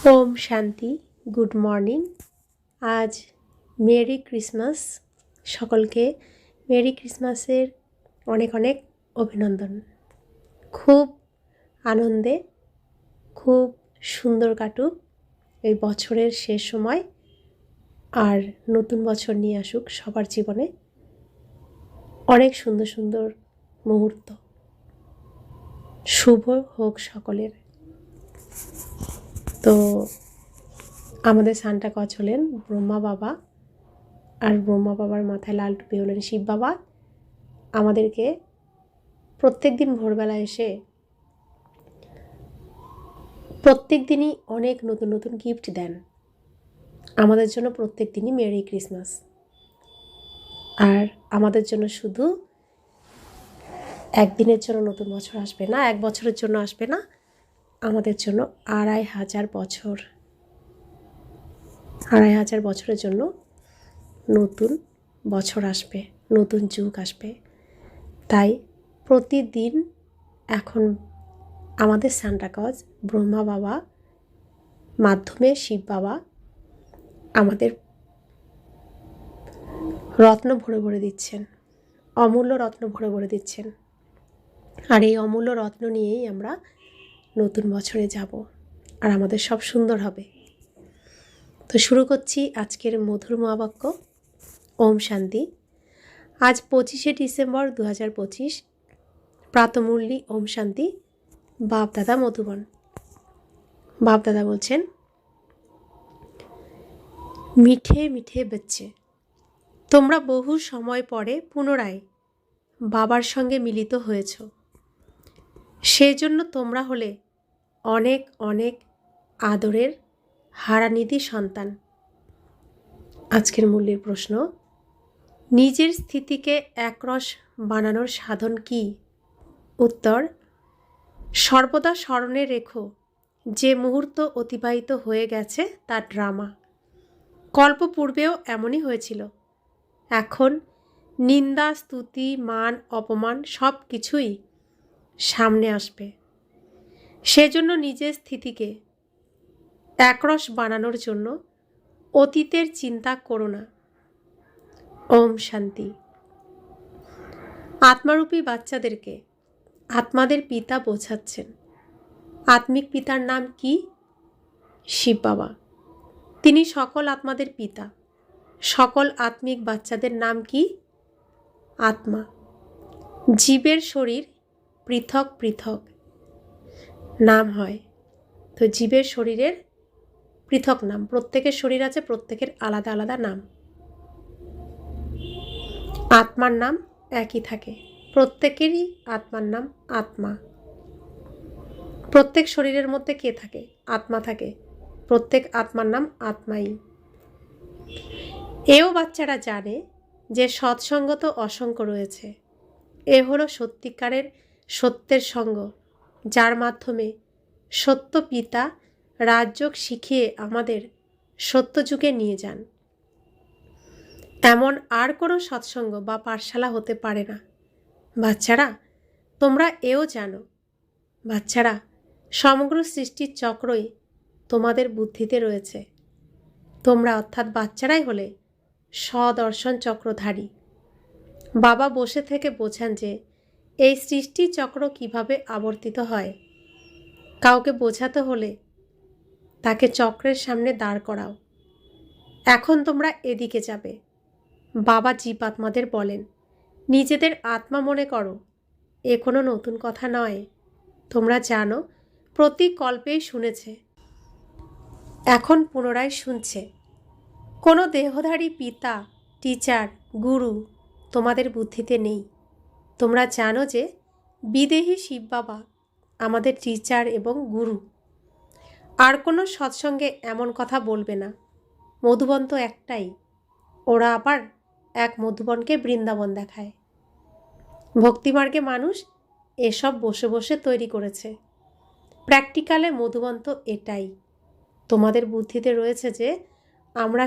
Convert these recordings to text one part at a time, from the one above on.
ওম শান্তি। Good morning. আজ merry Christmas. সকলকে মেরি ক্রিসমাসের অনেক অনেক অভিনন্দন। খুব আনন্দে, খুব সুন্দর কাটুক এই বছরের শেষ সময়, আর নতুন বছর নিয়ে আসুক সবার জীবনে অনেক সুন্দর সুন্দর মুহূর্ত। শুভ হোক সকলের। তো আমাদের সান্টা ক্লজ হলেন ব্রহ্মা বাবা, আর ব্রহ্মা বাবার মাথায় লাল টুপি হলেন শিব বাবা। আমাদেরকে প্রত্যেক দিন ভোরবেলা এসে প্রত্যেক দিনই অনেক নতুন নতুন গিফট দেন। আমাদের জন্য প্রত্যেক দিনই মেরি ক্রিসমাস। আর আমাদের জন্য শুধু একদিনের জন্য নতুন বছর আসবে না, এক বছরের জন্য আসবে না, আমাদের জন্য 2500 বছর, 2500 বছরের জন্য নতুন বছর আসবে, নতুন যুগ আসবে। তাই প্রতিদিন এখন আমাদের সান্টা ক্লজ ব্রহ্মা বাবা মাধ্যমে শিব বাবা আমাদের রত্ন ভরে ভরে দিচ্ছেন, অমূল্য রত্ন ভরে ভরে দিচ্ছেন। আর এই অমূল্য রত্ন নিয়েই আমরা নতুন বছরে যাব, আর আমাদের সব সুন্দর হবে। তো শুরু করছি আজকের মধুর মহাবাক্য। ওম শান্তি। আজ 25শে ডিসেম্বর 2025, প্রাতমূর্লি ওম শান্তি। বাপদাদা মধুবন। বাপদাদা বলছেন, মিঠে মিঠে বচ্চে, তোমরা বহু সময় পরে পুনরায় বাবার সঙ্গে মিলিত হয়েছ। সেজন্য তোমরা হলে অনেক অনেক আদরের হারানিধি সন্তান। আজকের মূল্যের প্রশ্ন, নিজের স্থিতিকে একরস বানানোর সাধন কি? উত্তর, সর্বদা স্মরণে রেখো যে মুহূর্ত অতিবাহিত হয়ে গেছে তা ড্রামা। কল্প পূর্বেও এমনই হয়েছিল। এখন নিন্দা, স্তুতি, মান, অপমান সব কিছুই সামনে আসবে। সেজন্য নিজের স্থিতিকে একরস বানানোর জন্য অতীতের চিন্তা করো না। ওম শান্তি। আত্মারূপী বাচ্চাদেরকে আত্মাদের পিতা বোঝাচ্ছেন। আত্মিক পিতার নাম কি? শিব বাবা। তিনি সকল আত্মাদের পিতা। সকল আত্মিক বাচ্চাদের নাম কি? আত্মা। জীবের শরীর পৃথক পৃথক নাম হয়। তো জীবের শরীরের পৃথক নাম, প্রত্যেকের শরীর আছে, প্রত্যেকের আলাদা আলাদা নাম। আত্মার নাম একই থাকে, প্রত্যেকেরই আত্মার নাম আত্মা। প্রত্যেক শরীরের মধ্যে কে থাকে? আত্মা থাকে। প্রত্যেক আত্মার নাম আত্মাই। এও বাচ্চারা জানে যে সৎসঙ্গ তো অসংখ্য রয়েছে। এ হলো সত্যিকারের সত্যের সঙ্গ, যার মাধ্যমে সত্য পিতা রাজযোগ শিখিয়ে আমাদের সত্যযুগে নিয়ে যান। এমন আর কোনো সৎসঙ্গ বা পাঠশালা হতে পারে না। বাচ্চারা, তোমরা এও জানো, বাচ্চারা, সমগ্র সৃষ্টির চক্রই তোমাদের বুদ্ধিতে রয়েছে। তোমরা অর্থাৎ বাচ্চারাই হলে স্বদর্শন চক্রধারী। বাবা বসে থেকে বোঝান যে এই সৃষ্টি চক্র কিভাবে আবর্তিত হয়। কাউকে বোঝাতে হলে তাকে চক্রের সামনে দাঁড় করাও। এখন তোমরা এদিকে যাবে। বাবা জীব আত্মাদের বলেন, নিজেদের আত্মা মনে করো। এ কোনো নতুন কথা নয়। তোমরা জানো, প্রতি কল্পেই শুনেছে, এখন পুনরায় শুনছে। কোনো দেহধারী পিতা, টিচার, গুরু তোমাদের বুদ্ধিতে নেই। তোমরা জানো যে বিদেহী শিব বাবা আমাদের টিচার এবং গুরু। আর কোনো সৎসঙ্গে এমন কথা বলবে না। মধুবন তো একটাই। ওরা আবার এক মধুবনকে বৃন্দাবন দেখায়। ভক্তিমার্গে মানুষ এসব বসে বসে তৈরি করেছে। প্র্যাকটিক্যালে মধুবন তো এটাই। তোমাদের বুদ্ধিতে রয়েছে যে আমরা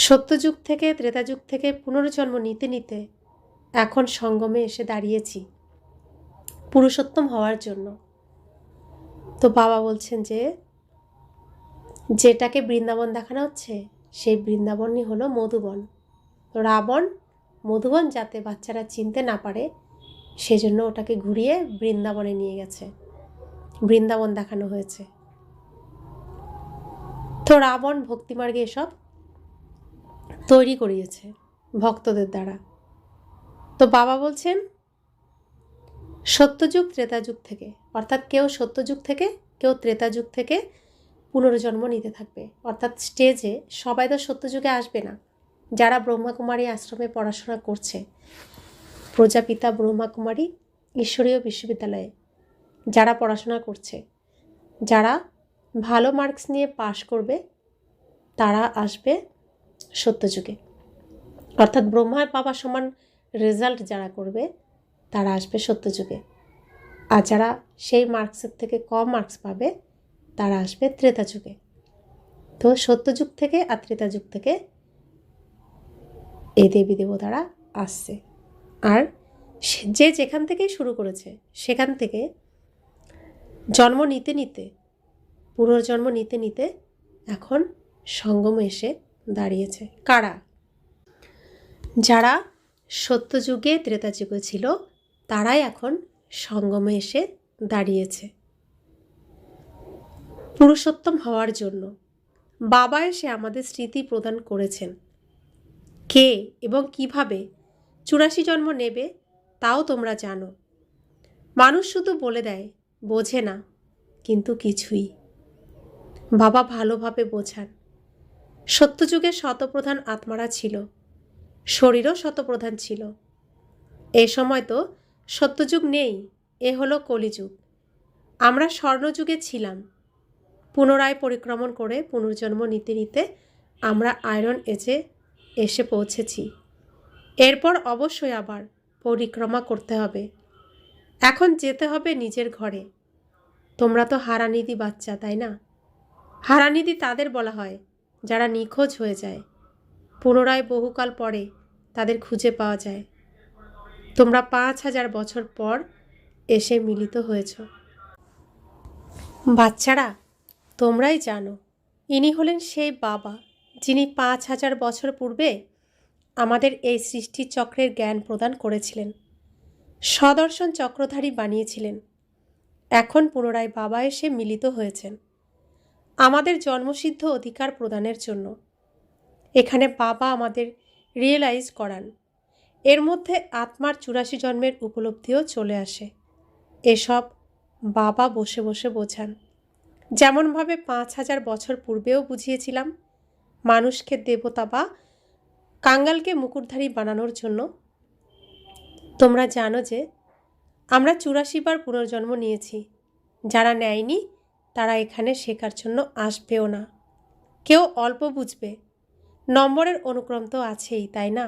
সত্যযুগ থেকে ত্রেতাযুগ থেকে পুনর্জন্ম নিতে নিতে এখন সঙ্গমে এসে দাঁড়িয়েছি পুরুষোত্তম হওয়ার জন্য। তো বাবা বলছেন যে যেটাকে বৃন্দাবন দেখানো হচ্ছে সেই বৃন্দাবনই হলো মধুবন। তো রাবণ মধুবন যাতে বাচ্চারা চিনতে না পারে সেজন্য ওটাকে ঘুরিয়ে বৃন্দাবনে নিয়ে গেছে, বৃন্দাবন দেখানো হয়েছে। তো রাবণ ভক্তিমার্গে এসব তৈরি করিয়েছে ভক্তদের দ্বারা। তো বাবা বলছেন সত্যযুগ ত্রেতাযুগ থেকে, অর্থাৎ কেউ সত্যযুগ থেকে কেউ ত্রেতাযুগ থেকে পুনর্জন্ম নিতে থাকবে। অর্থাৎ স্টেজে সবাই তো সত্যযুগে আসবে না। যারা ব্রহ্মাকুমারী আশ্রমে পড়াশোনা করছে, প্রজাপিতা ব্রহ্মাকুমারী ঈশ্বরীয় বিশ্ববিদ্যালয়ে যারা পড়াশোনা করছে, যারা ভালো মার্কস নিয়ে পাশ করবে তারা আসবে সত্যযুগে। অর্থাৎ ব্রহ্মার বাবা সমান রেজাল্ট যারা করবে তারা আসবে সত্যযুগে। আর যারা সেই মার্কসের থেকে কম মার্কস পাবে তারা আসবে ত্রেতাযুগে। তো সত্যযুগ থেকে আর ত্রেতাযুগ থেকে এই দেবী দেবতারা আসছে। আর যে যেখান থেকেই শুরু করেছে সেখান থেকে জন্ম নিতে নিতে, পুনর্জন্ম নিতে নিতে এখন সঙ্গমে এসে দাঁড়িয়েছে। কারা? যারা সত্যযুগে ত্রেতাযুগে ছিল তারাই এখন সঙ্গমে এসে দাঁড়িয়েছে পুরুষোত্তম হওয়ার জন্য। বাবা এসে আমাদের স্মৃতি প্রদান করেছেন। কে এবং কিভাবে 84 জন্ম নেবে তাও তোমরা জানো। মানুষ শুধু বলে দেয়, বোঝে না, কিন্তু কিছুই। বাবা ভালোভাবে বোঝান। সত্যযুগে শতপ্রধান আত্মারা ছিল, শরীরও শতপ্রধান ছিল। এ সময় তো সত্যযুগ নেই, এ হলো কলিযুগ। আমরা স্বর্ণযুগে ছিলাম। পুনরায় পরিক্রমণ করে পুনর্জন্ম নিতে নিতে আমরা আয়রন এজে এসে পৌঁছেছি। এরপর অবশ্যই আবার পরিক্রমা করতে হবে। এখন যেতে হবে নিজের ঘরে। তোমরা তো হারানিধি বাচ্চা, তাই না? হারানিধি তাদের বলা হয় যারা নিখোঁজ হয়ে যায়, পুনরায় বহুকাল পরে তাদের খুঁজে পাওয়া যায়। তোমরা 5000 বছর পর এসে মিলিত হয়েছ। বাচ্চারা, তোমরাই জানো ইনি হলেন সেই বাবা যিনি 5000 বছর পূর্বে আমাদের এই সৃষ্টি চক্রের জ্ঞান প্রদান করেছিলেন, সদর্শন চক্রধারী বানিয়েছিলেন। এখন পুনরায় বাবা এসে মিলিত হয়েছেন আমাদের জন্মসিদ্ধ অধিকার প্রদানের জন্য। এখানে বাবা আমাদের রিয়েলাইজ করান। এর মধ্যে আত্মার 84 জন্মের উপলব্ধিও চলে আসে। এসব বাবা বসে বসে বোঝান। যেমনভাবে 5000 বছর পূর্বেও বুঝিয়েছিলাম মানুষকে দেবতা বা কাঙ্গালকে মুকুটধারী বানানোর জন্য। তোমরা জানো যে আমরা 84 বার পুনর্জন্ম নিয়েছি। যারা নেয়নি তারা এখানে শেখার জন্য আসবেও না। কেউ অল্প বুঝবে, নম্বরের অনুক্রম তো আছেই, তাই না?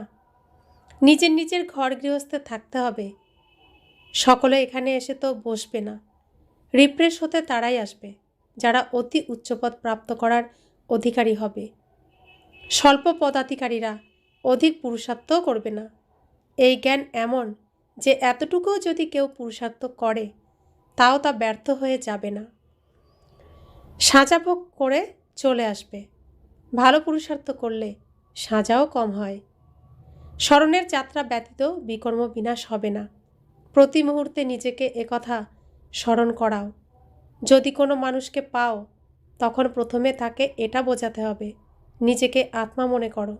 নিজের নিজের ঘর গৃহস্থে থাকতে হবে। সকলে এখানে এসে তো বসবে না। রিফ্রেশ হতে তারাই আসবে যারা অতি উচ্চপদ প্রাপ্ত করার অধিকারী হবে। স্বল্প পদাধিকারীরা অধিক পুরুষার্থ করবে না। এই জ্ঞান এমন যে এতটুকুও যদি কেউ পুরুষার্থ করে তাও তা ব্যর্থ হয়ে যাবে না, সাজা ভোগ করে চলে আসবে। ভালো পুরুষার্থ করলে সাজাও কম হয়। স্মরণের যাত্রা ব্যতীত বিকর্ম বিনাশ হবে না। প্রতি মুহূর্তে নিজেকে একথা স্মরণ করাও। যদি কোনো মানুষকে পাও তখন প্রথমে তাকে এটা বোঝাতে হবে নিজেকে আত্মা মনে করো।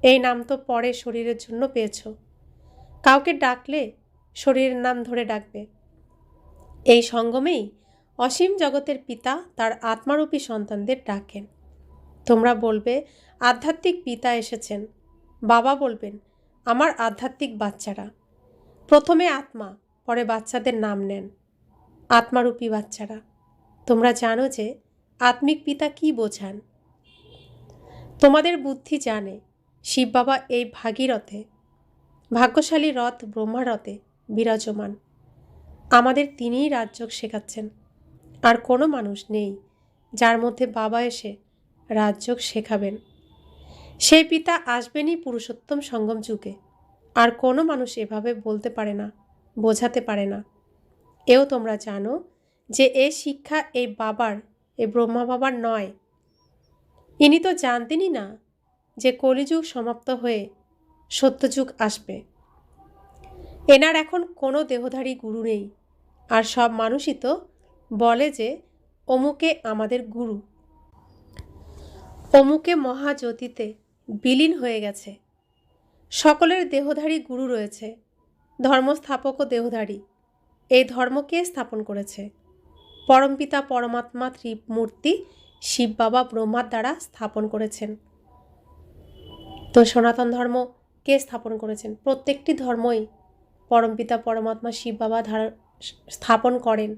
এই নাম তো পরে শরীরের জন্য পেয়েছ। কাউকে ডাকলে শরীরের নাম ধরে ডাকবে। এই সঙ্গমেই অসীম জগতের পিতা তার আত্মারূপী সন্তানদের ডাকেন। তোমরা বলবে আধ্যাত্মিক পিতা এসেছেন। বাবা বলবেন আমার আধ্যাত্মিক বাচ্চারা। প্রথমে আত্মা, পরে বাচ্চাদের নাম নেন আত্মারূপী বাচ্চারা। তোমরা জানো যে আত্মিক পিতা কি বোঝান। তোমাদের বুদ্ধি জানে শিব বাবা এই ভাগীরথে, ভাগ্যশালী রথ ব্রহ্মারথে বিরাজমান। আমাদের তিনিই রাজযোগ শেখাচ্ছেন। আর কোনো মানুষ নেই যার মধ্যে বাবা এসে রাজযোগ শেখাবেন। সেই পিতা আসবেনই পুরুষোত্তম সঙ্গম যুগে। আর কোনো মানুষ এভাবে বলতে পারে না, বোঝাতে পারে না। এও তোমরা জানো যে এ শিক্ষা এই বাবার, এই ব্রহ্মা বাবার নয়। ইনি তো জানতেনই না যে কলিযুগ সমাপ্ত হয়ে সত্যযুগ আসবে। এনার এখন কোনো দেহধারী গুরু নেই, আর সব মানুষই তো বলে যে অমুকে আমাদের গুরু, অমুকে মহাজ্যোতিতে বিলীন হয়ে গেছে। সকলের দেহধারী গুরু রয়েছে, ধর্মস্থাপকও দেহধারী। এই ধর্ম কে স্থাপন করেছে? পরমপিতা পরমাত্মা ত্রিমূর্তি শিব বাবা ব্রহ্মার দ্বারা স্থাপন করেছেন। তো সনাতন ধর্ম কে স্থাপন করেছেন? প্রত্যেকটি ধর্মই পরমপিতা পরমাত্মা শিব বাবা স্থাপন করেন।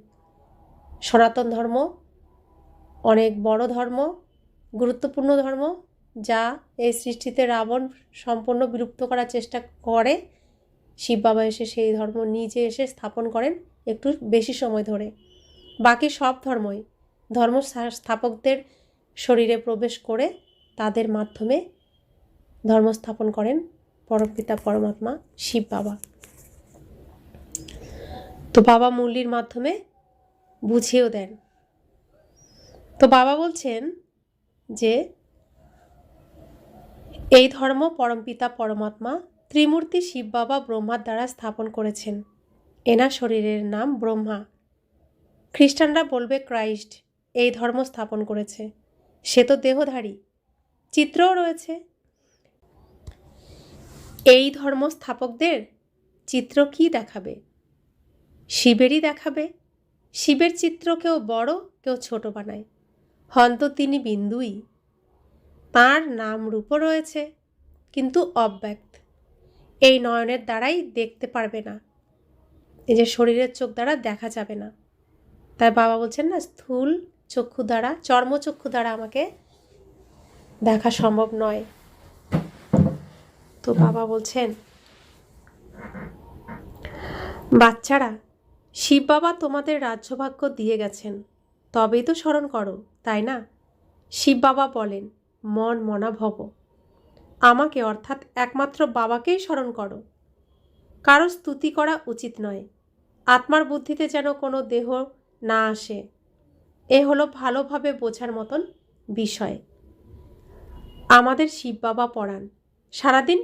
সনাতন ধর্ম অনেক বড় ধর্ম, গুরুত্বপূর্ণ ধর্ম, যা এই সৃষ্টিতে রাবণ সম্পূর্ণ বিলুপ্ত করার চেষ্টা করে। শিব বাবা এসে সেই ধর্ম নিজে এসে স্থাপন করেন একটু বেশি সময় ধরে। বাকি সব ধর্মই ধর্ম স্থাপকদের শরীরে প্রবেশ করে তাদের মাধ্যমে ধর্ম স্থাপন করেন পরমপিতা পরমাত্মা শিব বাবা। তো বাবা মুরলির মাধ্যমে বুঝিয়েও দেন। তো বাবা বলছেন যে এই ধর্ম পরমপিতা পরমাত্মা ত্রিমূর্তি শিব বাবা ব্রহ্মার দ্বারা স্থাপন করেছেন। এনার শরীরের নাম ব্রহ্মা। খ্রিস্টানরা বলবে ক্রাইস্ট এই ধর্ম স্থাপন করেছে। সে তো দেহধারী, চিত্রও রয়েছে। এই ধর্ম স্থাপকদের চিত্র কি দেখাবে? শিবেরই দেখাবে। শিবের চিত্র কেউ বড় কেউ ছোট বানায়, হন তো তিনি বিন্দুই। তাঁর নাম রূপও রয়েছে, কিন্তু অব্যক্ত। এই নয়নের দ্বারাই দেখতে পারবে না, এই যে শরীরের চোখ দ্বারা দেখা যাবে না। তাই বাবা বলছেন না, স্থূল চক্ষু দ্বারা, চর্মচক্ষু দ্বারা আমাকে দেখা সম্ভব নয়। তো বাবা বলছেন, বাচ্চারা, শিব বাবা তোমাদের রাজ্যভাগ্য দিয়ে গেছেন, তবেই তো স্মরণ করো, তাই না? শিব বাবা বলেন, মন মনা ভব। আমাকে অর্থাৎ একমাত্র বাবাকেই স্মরণ করো। কারো স্তুতি করা উচিত নয়। আত্মার বুদ্ধিতে যেন কোনো দেহ না আসে, এ হলো ভালোভাবে বোঝার মতন বিষয়। আমাদের শিব বাবা পড়ান, সারাদিন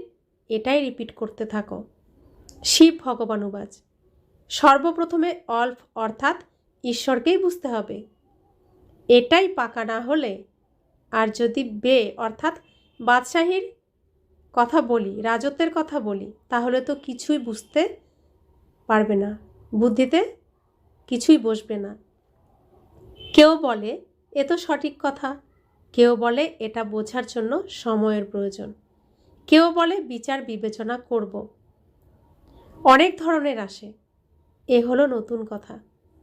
এটাই রিপিট করতে থাকো। শিব ভগবানুবাজ। সর্বপ্রথমে অল্প অর্থাৎ ঈশ্বরকেই বুঝতে হবে। এটাই পাকা না হলে, আর যদি বে অর্থাৎ বাদশাহীর কথা বলি, রাজত্বের কথা বলি, তাহলে তো কিছুই বুঝতে পারবে না, বুদ্ধিতে কিছুই বসবে না। কেউ বলে এ তো সঠিক কথা, কেউ বলে এটা বোঝার জন্য সময়ের প্রয়োজন, কেউ বলে বিচার বিবেচনা করব। অনেক ধরনের আসে। এ হলো নতুন কথা।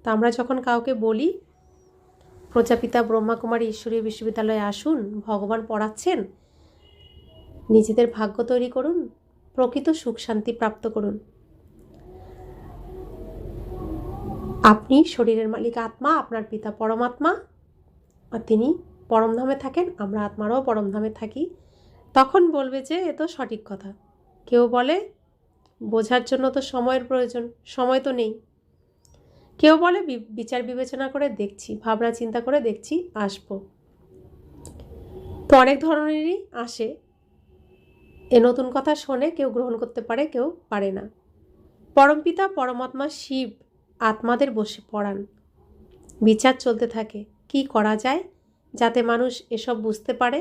তা আমরা যখন কাউকে বলি প্রজাপিতা ব্রহ্মাকুমারী ঈশ্বরীয় বিশ্ববিদ্যালয়ে আসুন, ভগবান পড়াচ্ছেন, নিজেদের ভাগ্য তৈরি করুন, প্রকৃত সুখ শান্তি প্রাপ্ত করুন। আপনি শরীরের মালিক আত্মা, আপনার পিতা পরমাত্মা, আর তিনি পরমধামে থাকেন, আমরা আত্মারাও পরমধামে থাকি। তখন বলবে যে এ তো সঠিক কথা। কেউ বলে বোঝার জন্য তো সময়ের প্রয়োজন, সময় তো নেই। কেউ বলে বিচার বিবেচনা করে দেখছি, ভাবনা চিন্তা করে দেখছি, আসবো। তো অনেক ধরনেরই আসে। এ নতুন কথা শোনে কেউ গ্রহণ করতে পারে, কেউ পারে না। পরমপিতা পরমাত্মা শিব আত্মাদের বসে পড়ান, বিচার চলতে থাকে কি করা যায় যাতে মানুষ এসব বুঝতে পারে।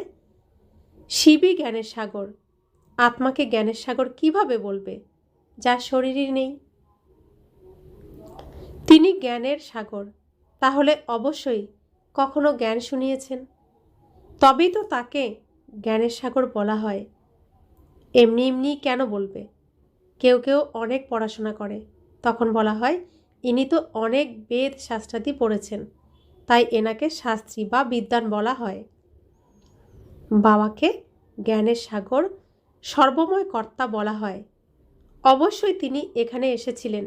শিবই জ্ঞানের সাগর। আত্মাকে জ্ঞানের সাগর কিভাবে বলবে যার শরীরই নেই? তিনি জ্ঞানের সাগর, তাহলে অবশ্যই কখনো জ্ঞান শুনিয়েছেন, তবেই তো তাকে জ্ঞানের সাগর বলা হয়। এমনি এমনি কেন বলবে? কেউ কেউ অনেক পড়াশোনা করে, তখন বলা হয় ইনি তো অনেক বেদ শাস্ত্রাদি পড়েছেন, তাই এনাকে শাস্ত্রী বা বিদ্বান বলা হয়। বাবাকে জ্ঞানের সাগর, সর্বময় কর্তা বলা হয়। অবশ্যই তিনি এখানে এসেছিলেন,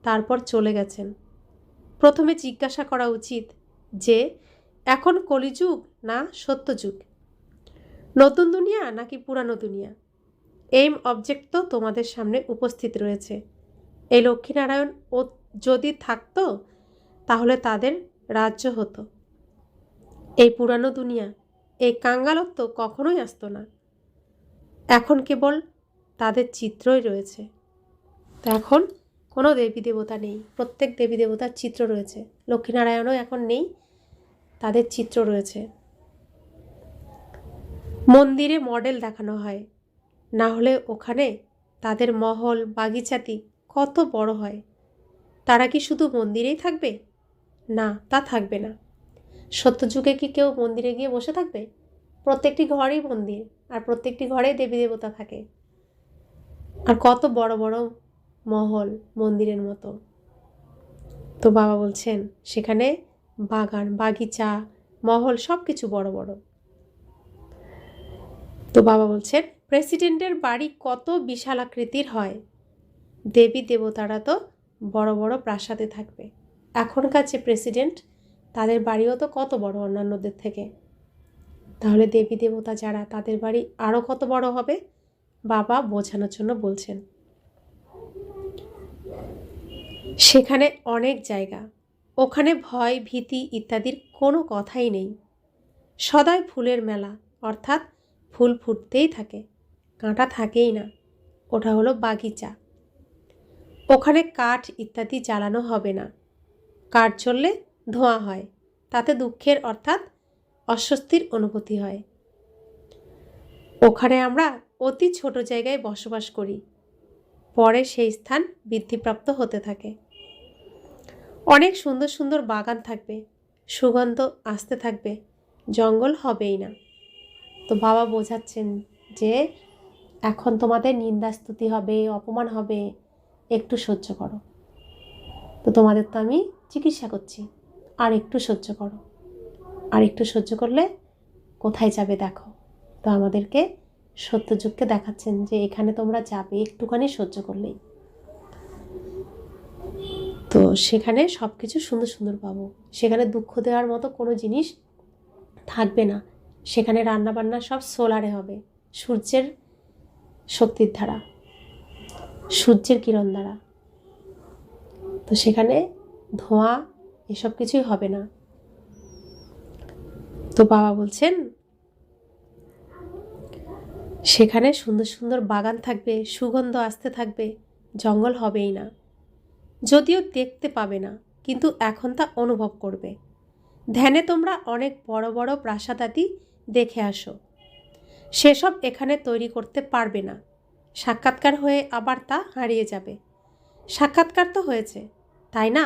তারপর চলে গেছেন। প্রথমে জিজ্ঞাসা করা উচিত যে এখন কলিযুগ না সত্যযুগ, নতুন দুনিয়া নাকি পুরানো দুনিয়া? এইম অবজেক্ট তো তোমাদের সামনে উপস্থিত রয়েছে। এই লক্ষ্মীনারায়ণ ও যদি থাকতো তাহলে তাদের রাজ্য হতো। এই পুরানো দুনিয়া, এই কাঙ্গালত্ব কখনোই আসতো না। এখন কেবল তাদের চিত্রই রয়েছে। তো এখন কোনো দেবী দেবতা নেই, প্রত্যেক দেবী দেবতার চিত্র রয়েছে। লক্ষ্মীনারায়ণও এখন নেই, তাদের চিত্র রয়েছে। মন্দিরে মডেল দেখানো হয়, না হলে ওখানে তাদের মহল বাগিচাতি কত বড় হয়। তারা কি শুধু মন্দিরেই থাকবে? না, তা থাকবে না। সত্যযুগে কি কেউ মন্দিরে গিয়ে বসে থাকবে? প্রত্যেকটি ঘরেই মন্দির, আর প্রত্যেকটি ঘরেই দেবী দেবতা থাকে। আর কত বড় বড় মহল মন্দিরের মতো। তো বাবা বলছেন সেখানে বাগান, বাগিচা, মহল সব কিছু বড় বড়। তো বাবা বলছেন প্রেসিডেন্টের বাড়ি কত বিশাল আকৃতির হয়, দেবী দেবতারা তো বড় বড় প্রাসাদে থাকবে। এখনকার যে প্রেসিডেন্ট, তাদের বাড়িও তো কত বড় অন্যান্যদের থেকে। তাহলে দেবী দেবতা যারা, তাদের বাড়ি আরও কত বড় হবে, বাবা বোঝানোর জন্য বলছেন। সেখানে অনেক জায়গা, ওখানে ভয় ভীতি ইত্যাদির কোনো কথাই নেই। সদাই ফুলের মেলা, অর্থাৎ ফুল ফুটতেই থাকে, কাঁটা থাকেই না। ওটা হলো বাগিচা। ওখানে কাঠ ইত্যাদি জ্বালানো হবে না। কাঠ জ্বললে ধোঁয়া হয়, তাতে দুঃখের অর্থাৎ অস্বস্তির অনুভূতি হয়। ওখানে আমরা অতি ছোট জায়গায় বসবাস করি, পরে সেই স্থান বৃদ্ধিপ্রাপ্ত হতে থাকে। অনেক সুন্দর সুন্দর বাগান থাকবে, সুগন্ধ আসতে থাকবে, জঙ্গল হবেই না। তো বাবা বোঝাচ্ছেন যে এখন তোমাদের নিন্দাস্তুতি হবে, অপমান হবে, একটু সহ্য করো। তো তোমাদের তো আমি চিকিৎসা করছি, আর একটু সহ্য করো। আর একটু সহ্য করলে কোথায় যাবে দেখো। তো আমাদেরকে সত্যযুগকে দেখাচ্ছেন যে এখানে তোমরা যাবে একটুখানি সহ্য করলেই। তো সেখানে সব কিছু সুন্দর সুন্দর পাবো। সেখানে দুঃখ দেওয়ার মতো কোনো জিনিস থাকবে না। সেখানে রান্নাবান্না সব সোলারে হবে, সূর্যের শক্তির দ্বারা, সূর্যের কিরণ দ্বারা। তো সেখানে ধোঁয়া এসব কিছুই হবে না। তো বাবা বলছেন সেখানে সুন্দর সুন্দর বাগান থাকবে, সুগন্ধ আসতে থাকবে, জঙ্গল হবেই না। যদিও দেখতে পাবে না, কিন্তু এখন তা অনুভব করবে। ধ্যানে তোমরা অনেক বড় বড় প্রাসাদাদি দেখে আসো, সেসব এখানে তৈরি করতে পারবে না। সাক্ষাৎকার হয়ে আবার তা হারিয়ে যাবে। সাক্ষাৎকার তো হয়েছে, তাই না?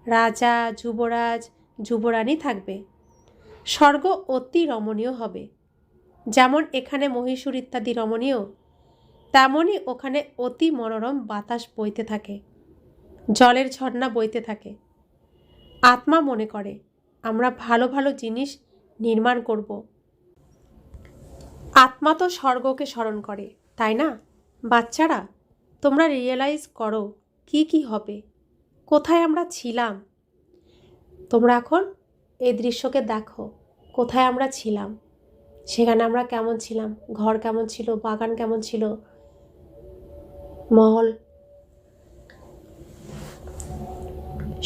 রাজা, যুবরাজ, যুবরানী থাকবে। স্বর্গ অতি রমণীয় হবে। যেমন এখানে মহীশূর ইত্যাদি রমণীয়, তেমনই ওখানে অতি মনোরম বাতাস বইতে থাকে, জলের ঝর্ণা বইতে থাকে। আত্মা মনে করে আমরা ভালো ভালো জিনিস নির্মাণ করব। আত্মা তো স্বর্গকে স্মরণ করে, তাই না? বাচ্চারা, তোমরা রিয়েলাইজ করো কি কি হবে, কোথায় আমরা ছিলাম। তোমরা এখন এই দৃশ্যকে দেখো, কোথায় আমরা ছিলাম, সেখানে আমরা কেমন ছিলাম, ঘর কেমন ছিল, বাগান কেমন ছিল, মহল,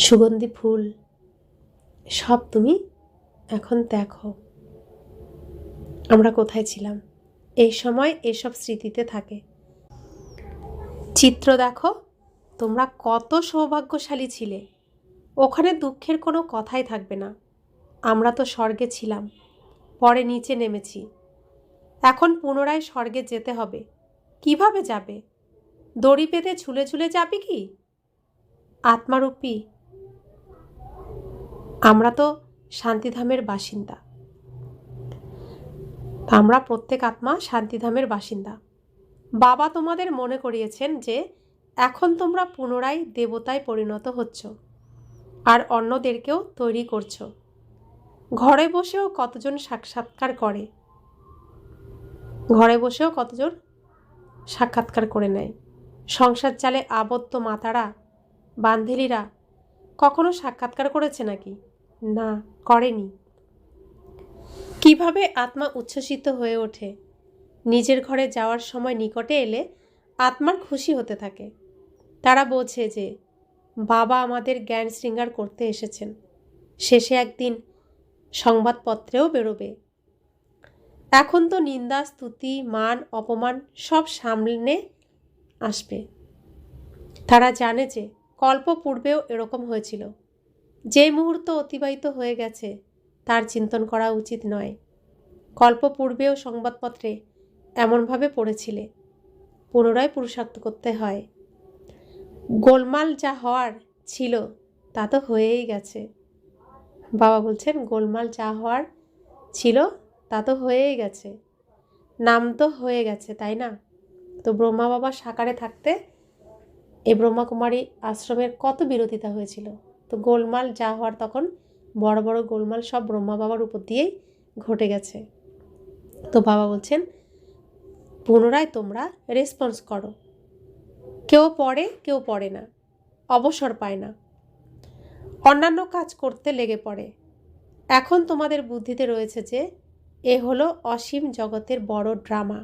সুগন্ধি ফুল, সব তুমি এখন দেখো আমরা কোথায় ছিলাম। এই সময় এসব স্মৃতিতে থাকে। চিত্র দেখো, তোমরা কত সৌভাগ্যশালী ছিলে। ওখানে দুঃখের কোনো কথাই থাকবে না। আমরা তো স্বর্গে ছিলাম, পরে নিচে নেমেছি। এখন পুনরায় স্বর্গে যেতে হবে। কিভাবে যাবে? দড়ি পেতে ঝুলে ঝুলে যাবে কি? আত্মারূপী আমরা তো শান্তিধামের বাসিন্দা। আমরা প্রত্যেক আত্মা শান্তিধামের বাসিন্দা। বাবা তোমাদের মনে করিয়েছেন যে এখন তোমরা পুনরায় দেবতায় পরিণত হচ্ছ, আর অন্যদেরকেও তৈরি করছো। ঘরে বসেও কতজন সাক্ষাৎকার করে, ঘরে বসেও কতজন সাক্ষাৎকার করে নেয়। সংসার জালে আবদ্ধ মাতারা, বান্ধেলিরা কখনো সাক্ষাৎকার করেছে নাকি? না, করেনি। কিভাবে আত্মা উচ্ছ্বসিত হয়ে ওঠে। নিজের ঘরে যাওয়ার সময় নিকটে এলে আত্মার খুশি হতে থাকে। তারা বোঝে যে বাবা আমাদের জ্ঞান শৃঙ্গার করতে এসেছেন। শেষে একদিন সংবাদপত্রেও বেরোবে। এখন তো নিন্দা, স্তুতি, মান, অপমান সব সামনে আসবে। তারা জানে যে কল্প পূর্বেও এরকম হয়েছিল। যে মুহূর্ত অতিবাহিত হয়ে গেছে তার চিন্তন করা উচিত নয়। কল্প পূর্বেও সংবাদপত্রে এমনভাবে পড়েছিলে। পুনরায় পুরুষার্থ করতে হয়। গোলমাল যা হওয়ার ছিল তা তো হয়েই গেছে। বাবা বলছেন গোলমাল যা হওয়ার ছিল তা তো হয়েই গেছে। নাম তো হয়ে গেছে, তাই না? তো ব্রহ্মা বাবা সাকারে থাকতে এই ব্রহ্মাকুমারী আশ্রমের কত বিরোধিতা হয়েছিল। তো গোলমাল যা হওয়ার তখন বড় বড় গোলমাল সব ব্রহ্মা বাবার উপর দিয়েই ঘটে গেছে। তো বাবা বলছেন পুনরায় তোমরা রেসপন্স করো। কেউ পড়ে, কেউ পড়ে না, অবসর পায় না, অন্যান্য কাজ করতে লেগে পড়ে। এখন তোমাদের বুদ্ধিতে রয়েছে যে এ হলো অসীম জগতের বড় ড্রামা।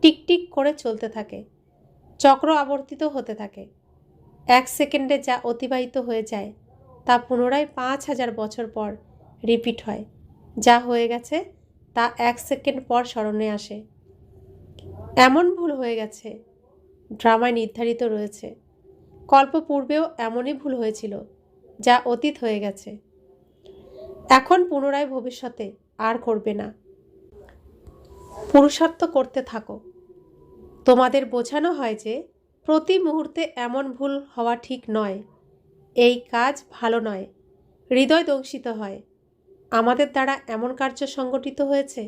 টিকটিক করে চলতে থাকে, চক্র আবর্তিত হতে থাকে। 1 সেকেন্ডে যা অতিবাহিত হয়ে যায় তা পুনরায় 5000 বছর পর রিপিট হয়। যা হয়ে গেছে তা 1 সেকেন্ড পর স্মরণে আসে। এমন ভুল হয়ে গেছে ড্রামায় নির্ধারিত রয়েছে। কল্প পূর্বেও এমনই ভুল হয়েছিল যা অতীত হয়ে গেছে। এখন পুনরায় ভবিষ্যতে আর করবে না। পুরুষার্থ করতে থাকো। তোমাদের বোঝানো হয় যে প্রতি মুহূর্তে এমন ভুল হওয়া ঠিক নয়। এই কাজ ভালো নয়। হৃদয় দংশিত হয়। আমাদের দ্বারা এমন কার্য সংগঠিত হয়েছে।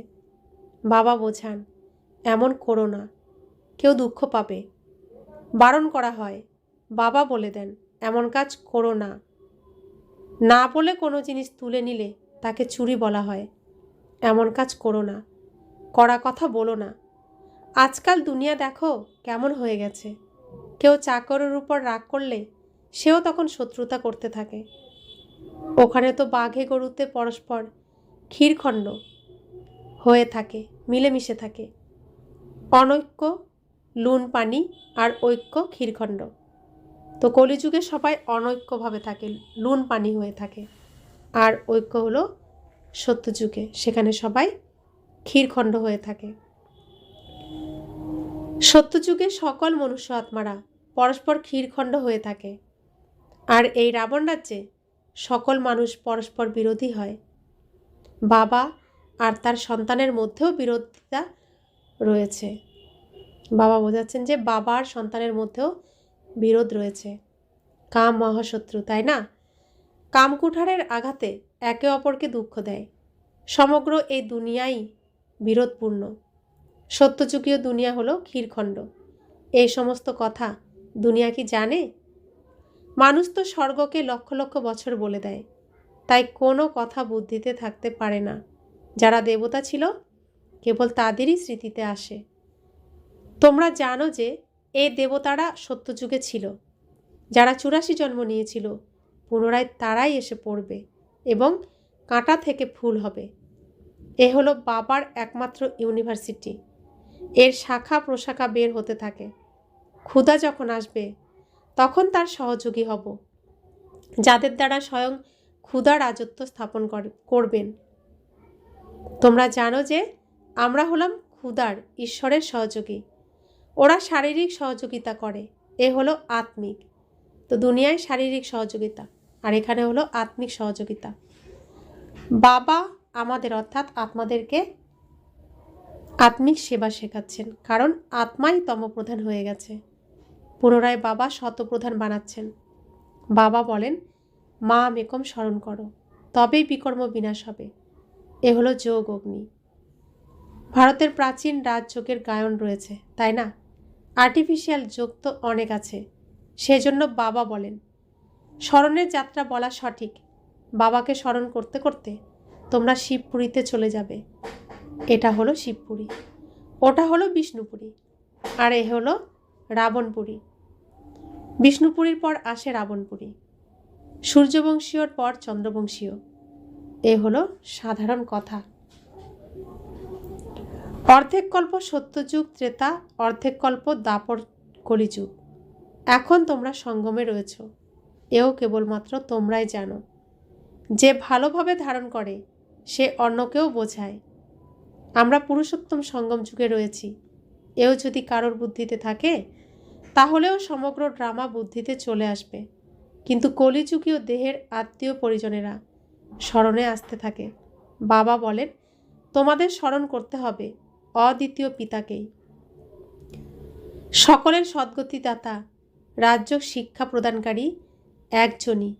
বাবা বোঝান এমন করো না, কেউ দুঃখ পাবে। বারণ করা হয়। বাবা বলে দেন এমন কাজ করো না। না বলে কোনো জিনিস তুলে নিলে তাকে চুরি বলা হয়। এমন কাজ করো না। কড়া কথা বলো না। আজকাল দুনিয়া দেখো কেমন হয়ে গেছে। কেউ চাকরের উপর রাগ করলে সেও তখন শত্রুতা করতে থাকে। ওখানে তো বাঘে গরুতে পরস্পর ক্ষীরখণ্ড হয়ে থাকে, মিলেমিশে থাকে। অনৈক্য লুন পানি আর ঐক্য ক্ষীরখণ্ড। তো কলিযুগে সবাই অনৈক্যভাবে থাকে, লুন পানি হয়ে থাকে। আর ঐক্য হলো সত্যযুগে, সেখানে সবাই ক্ষীরখণ্ড হয়ে থাকে। সত্যযুগে সকল মনুষ্য আত্মারা পরস্পর ক্ষীরখণ্ড হয়ে থাকে। আর এই রাবণ রাজ্যে সকল মানুষ পরস্পর বিরোধী হয়। বাবা আর তার সন্তানের মধ্যেও বিরোধিতা রয়েছে। বাবা বোঝাচ্ছেন যে বাবা আর সন্তানের মধ্যেও বিরোধ রয়েছে। কাম মহাশত্রু, তাই না? কামকুঠারের আঘাতে একে অপরকে দুঃখ দেয়। সমগ্র এই দুনিয়াই বিরোধপূর্ণ। সত্যযুগীয় দুনিয়া হলো ক্ষীরখণ্ড। এই সমস্ত কথা দুনিয়া কি জানে? মানুষ তো স্বর্গকে লক্ষ লক্ষ বছর বলে দেয়, তাই কোনো কথা বুদ্ধিতে থাকতে পারে না। যারা দেবতা ছিল কেবল তাদেরই স্মৃতিতে আসে। তোমরা জানো যে এই দেবতারা সত্যযুগে ছিল। যারা 84 জন্ম নিয়েছিল পুনরায় তারাই এসে পড়বে এবং কাঁটা থেকে ফুল হবে। এ হলো বাবার একমাত্র ইউনিভার্সিটি। এর শাখা প্রশাখা বের হতে থাকে। ক্ষুধা যখন আসবে তখন তার সহযোগী হব, যাদের দ্বারা স্বয়ং ক্ষুধা রাজত্ব স্থাপন করবেন। তোমরা জানো যে আমরা হলাম ক্ষুধার ঈশ্বরের সহযোগী। ওরা শারীরিক সহযোগিতা করে, এ হলো আত্মিক। তো দুনিয়ায় শারীরিক সহযোগিতা আর এখানে হলো আত্মিক সহযোগিতা। বাবা আমাদের অর্থাৎ আত্মাদেরকে আত্মিক সেবা শেখাচ্ছেন, কারণ আত্মাই তমপ্রধান হয়ে গেছে। পুনরায় বাবা শতপ্রধান বানাচ্ছেন। বাবা বলেন মা মেকম স্মরণ করো, তবেই বিকর্ম বিনাশ হবে। এ হলো যোগ অগ্নি। ভারতের প্রাচীন রাজযোগের গায়ন রয়েছে, তাই না? আর্টিফিশিয়াল যোগ তো অনেক আছে। সেজন্য বাবা বলেন স্মরণের যাত্রা বলা সঠিক। বাবাকে স্মরণ করতে করতে তোমরা শিবপুরীতে চলে যাবে। এটা হলো শিবপুরী, ওটা হলো বিষ্ণুপুরী, আর এ হলো রাবণপুরী। বিষ্ণুপুরীর পর আসে রাবণপুরী, সূর্যবংশীয়র পর চন্দ্রবংশীয়। এ হলো সাধারণ কথা। অর্ধেক কল্প সত্যযুগ ত্রেতা, অর্ধেক কল্প দ্বাপর কলিযুগ। এখন তোমরা সঙ্গমে রয়েছ। এও কেবলমাত্র তোমরাই জানো। যে ভালোভাবে ধারণ করে সে অন্যকেও বোঝায়। আমরা পুরুষোত্তম সঙ্গম যুগে রয়েছি, এও যদি কারোর বুদ্ধিতে থাকে তাহলেও সমগ্র ড্রামা বুদ্ধিতে চলে আসবে। কিন্তু কলিযুগীয় দেহের আত্মীয় পরিজনেরা স্মরণে আসতে থাকে। বাবা বলেন, তোমাদের স্মরণ করতে হবে অদ্বিতীয় পিতাকেই, সকলের সদ্গতিদাতা, রাজ্য শিক্ষা প্রদানকারী একজনই।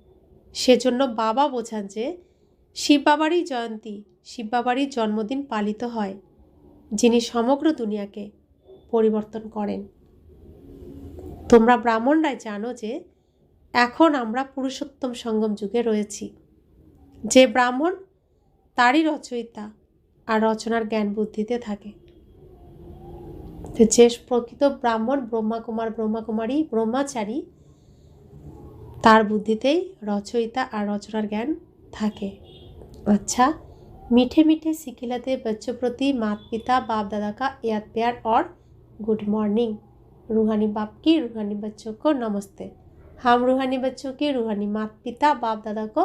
সেজন্য বাবা বোঝান যে শিব বাবারই জয়ন্তী, শিব বাবারই জন্মদিন পালিত হয়, যিনি সমগ্র দুনিয়াকে পরিবর্তন করেন। তোমরা ব্রাহ্মণরাই জানো যে এখন আমরা পুরুষোত্তম সঙ্গম যুগে রয়েছি। যে ব্রাহ্মণ তারই রচয়িতা আর রচনার জ্ঞান বুদ্ধিতে থাকে। যে প্রকৃত ব্রাহ্মণ, ব্রহ্মাকুমার ব্রহ্মাকুমারী ব্রহ্মচারী, তার বুদ্ধিতেই রচয়িতা আর রচনার জ্ঞান থাকে। अच्छा, मीठे मीठे सिखिलाते बच्चों प्रति माता पिता बाप दादा का याद प्यार और गुड मॉर्निंग। रूहानी बाप की रूहानी बच्चों को नमस्ते। हम रूहानी बच्चों की रूहानी माता पिता बाप दादा को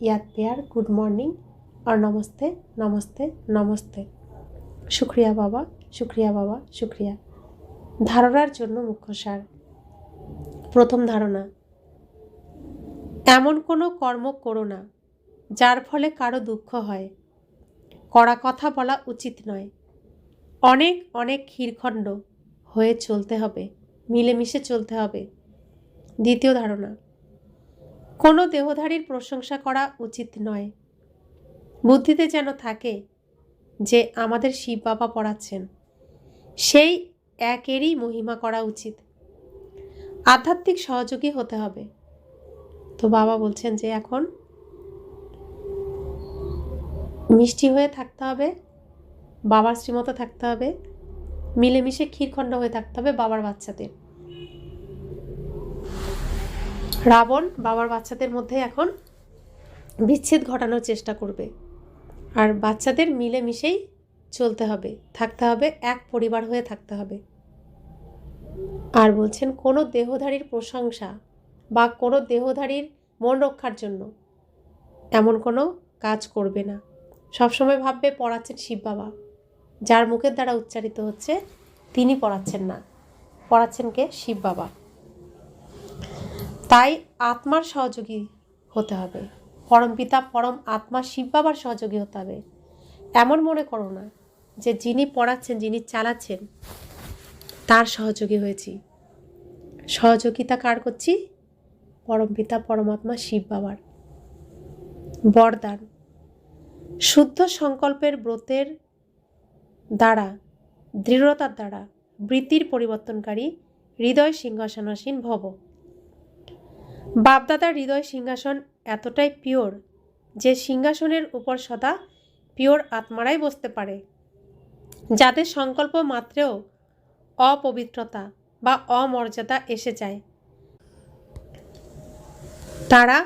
याद प्यार, गुड मॉर्निंग और नमस्ते नमस्ते नमस्ते। शुक्रिया बाबा, शुक्रिया बाबा, शुक्रिया। धारणार जन्य मुख्य सार। प्रथम धारणा, एमन कोनो कर्म करो ना যার ফলে কারো দুঃখ হয়। কড়া কথা বলা উচিত নয়। অনেক অনেক ক্ষীরখণ্ড হয়ে চলতে হবে, মিলেমিশে চলতে হবে। দ্বিতীয় ধারণা, কোনো দেহধারীর প্রশংসা করা উচিত নয়। বুদ্ধিতে যেন থাকে যে আমাদের শিব বাবা পড়াচ্ছেন, সেই একেরই মহিমা করা উচিত। আধ্যাত্মিক সহযোগী হতে হবে। তো বাবা বলছেন যে এখন মিষ্টি হয়ে থাকতে হবে, বাবার শ্রীমতো থাকতে হবে, মিলেমিশে ক্ষীরখণ্ড হয়ে থাকতে হবে বাবার বাচ্চাদের। রাবণ বাবার বাচ্চাদের মধ্যে এখন বিচ্ছেদ ঘটানোর চেষ্টা করবে, আর বাচ্চাদের মিলেমিশেই চলতে হবে, থাকতে হবে, এক পরিবার হয়ে থাকতে হবে। আর বলছেন কোনো দেহধারীর প্রশংসা বা কোনো দেহধারীর মন রক্ষার জন্য এমন কোনো কাজ করবে না। সবসময় ভাববে পড়াচ্ছেন শিব বাবা, যার মুখের দ্বারা উচ্চারিত হচ্ছে তিনি পড়াচ্ছেন না, পড়াচ্ছেন কে? শিব বাবা। তাই আত্মার সহযোগী হতে হবে, পরম পিতা পরম আত্মা শিব বাবার সহযোগী হতে হবে। এমন মনে করো না যে যিনি পড়াচ্ছেন, যিনি চালাচ্ছেন তার সহযোগী হয়েছি। সহযোগিতা কার করছি? পরম পিতা পরমাত্মা শিব বাবার। বরদান, শুদ্ধ সংকল্পের ব্রতের দ্বারা, দৃঢ়তার দ্বারা বৃত্তির পরিবর্তনকারী হৃদয় সিংহাসনাসীন ভব। বাপদাদার হৃদয় সিংহাসন এতটাই পিওর যে সিংহাসনের উপর সদা পিওর আত্মারাই বসতে পারে। যাদের সংকল্প মাত্রেও অপবিত্রতা বা অমর্যাদা এসে যায়, তারা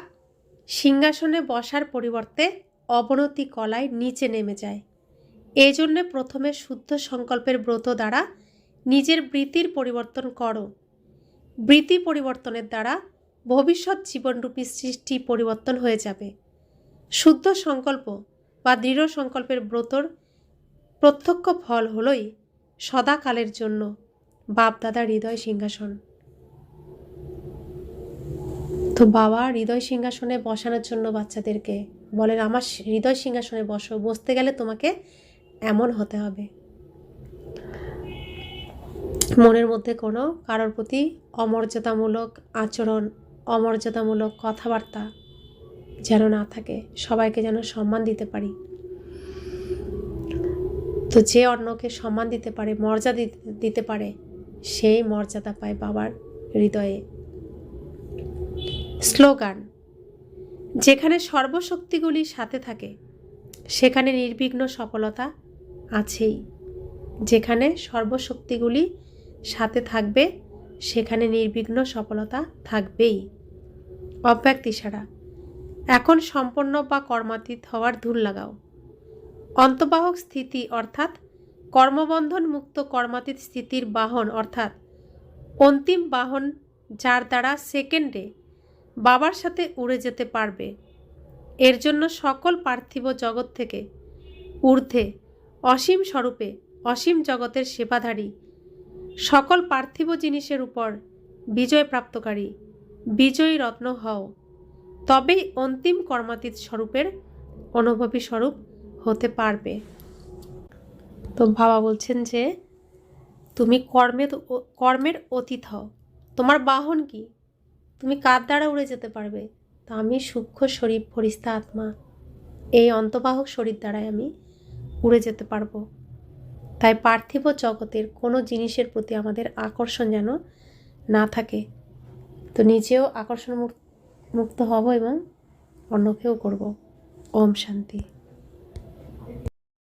সিংহাসনে বসার পরিবর্তে অবনতি কলায় নিচে নেমে যায়। এই জন্যে প্রথমে শুদ্ধ সংকল্পের ব্রত দ্বারা নিজের বৃত্তির পরিবর্তন করো। বৃত্তি পরিবর্তনের দ্বারা ভবিষ্যৎ জীবনরূপী সৃষ্টি পরিবর্তন হয়ে যাবে। শুদ্ধ সংকল্প বা দৃঢ় সংকল্পের ব্রতর প্রত্যক্ষ ফল হলই সদাকালের জন্য বাপদাদার হৃদয় সিংহাসন। তো বাবা হৃদয় সিংহাসনে বসানোর জন্য বাচ্চাদেরকে বলেন, আমার হৃদয় সিংহাসনে বসো, বসতে গেলে তোমাকে এমন হতে হবে। মনের মধ্যে কোনো কারোর প্রতি অমর্যাদামূলক আচরণ, অমর্যাদামূলক কথাবার্তা যেন না থাকে, সবাইকে যেন সম্মান দিতে পারি। তো যে অন্যকে সম্মান দিতে পারে, মর্যাদা দিতে পারে, সেই মর্যাদা পায় বাবার হৃদয়ে। স্লোগান, যেখানে সর্বশক্তিগুলি সাথে থাকে সেখানে নির্বিঘ্ন সফলতা আছেই। যেখানে সর্বশক্তিগুলি সাথে থাকবে সেখানে নির্বিঘ্ন সফলতা থাকবেই। অব্যক্ত ইশারা, এখন সম্পন্ন বা কর্মাতীত হওয়ার ধুল লাগাও। অন্তবাহক স্থিতি অর্থাৎ কর্মবন্ধন মুক্ত কর্মাতীত স্থিতির বাহন অর্থাৎ অন্তিম বাহন, যার দ্বারা সেকেন্ডে বাবার সাথে উড়ে যেতে পারবে। এর জন্য সকল পার্থিব জগৎ থেকে ঊর্ধ্বে অসীম স্বরূপে অসীম জগতের সেবাধারী, সকল পার্থিব জিনিসের উপর বিজয় প্রাপ্তকারী বিজয়ী রত্ন হও, তবেই অন্তিম কর্মাতীত স্বরূপের অনুভবী স্বরূপ হতে পারবে। তো বাবা বলছেন যে তুমি কর্মের অতীত হও। তোমার বাহন কি? তুমি কার দ্বারা উড়ে যেতে পারবে? তা আমি সূক্ষ্ম শরীর ফরিস্তা আত্মা, এই অন্তবাহক শরীর দ্বারাই আমি উড়ে যেতে পারবো। তাই পার্থিব জগতের কোনো জিনিসের প্রতি আমাদের আকর্ষণ যেন না থাকে। তো নিজেও আকর্ষণ মুক্ত হব এবং অন্যকেও করব। ওম শান্তি।